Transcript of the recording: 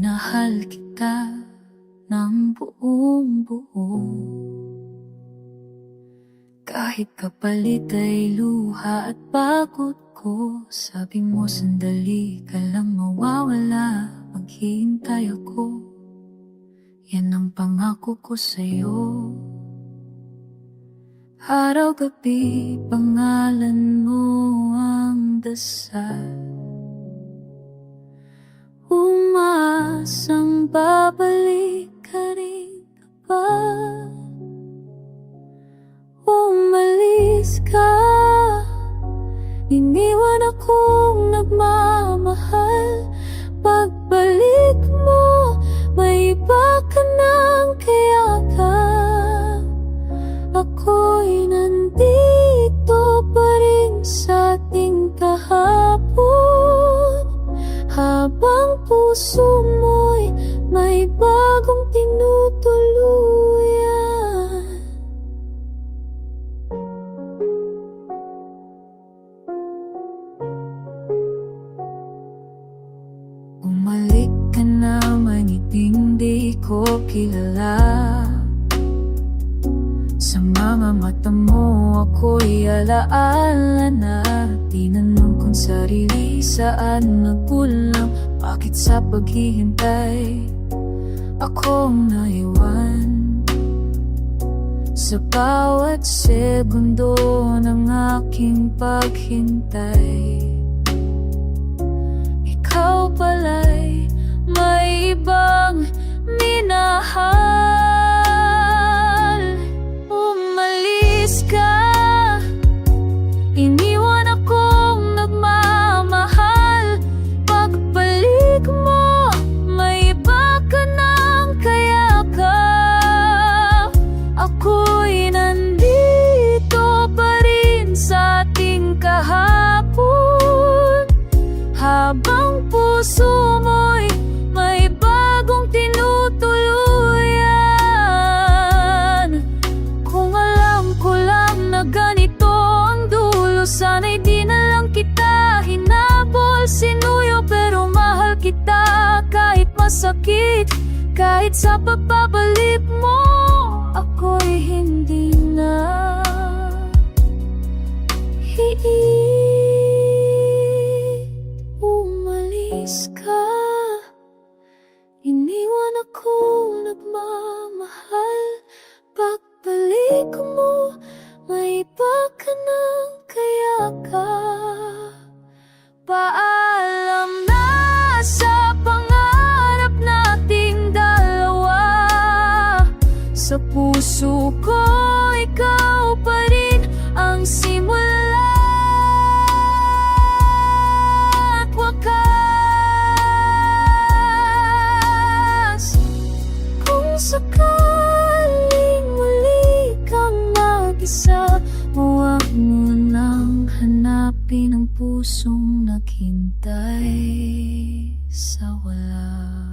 minahal kita ng buong buo. Kahit kapalit ay luha at pagod ko, sabi mo sandali ka lang mawawala, maghihintay ako. Yan ang pangako ko sa'yo. Araw-gabi, pangalan mo ang dasal. Umaasang babalik ka rin kapag umalis ka. Iniwan akong nagmamahal. Pagbalik mo, may iba ka ng kayakap. Ako'y nandito pa rin sa ating kahapon, habang puso mo'y may bagong tinutuluyan. Umalik ka na, mangiting di ko kilala. Sa mga mata mo ako'y alaala na. Tinanong kong sarili saan nagkulang, bakit sa paghihintay akong naiwan. Sa bawat segundo ng aking paghintay, ikaw pala'y may ibang minahal. Umalis ka, iniwan akong nagmamahal. Pagbalik mo, may iba ka ng kayakap. Ako'y nandito pa rin sa ating kahapon, habang puso mo'y may bagong tinutuluyan. Kung alam ko lang na ganito ang dulo, sana'y di na lang kita hinabol, sinuyo. Pero mahal kita kahit masakit, kahit sa pagbabalik mo ako'y hindi na umalis ka, iniwan akong nagmamahal. Pagbalik mo, may iba ka ng kayakap. Paalam na sa pangarap nating dalawa. Sa puso ko, ikaw pa rin ang simula at wakas. Kung sakaling muli kang mag-isa, huwag mo nang hanapin ang pusong naghintay sa wala.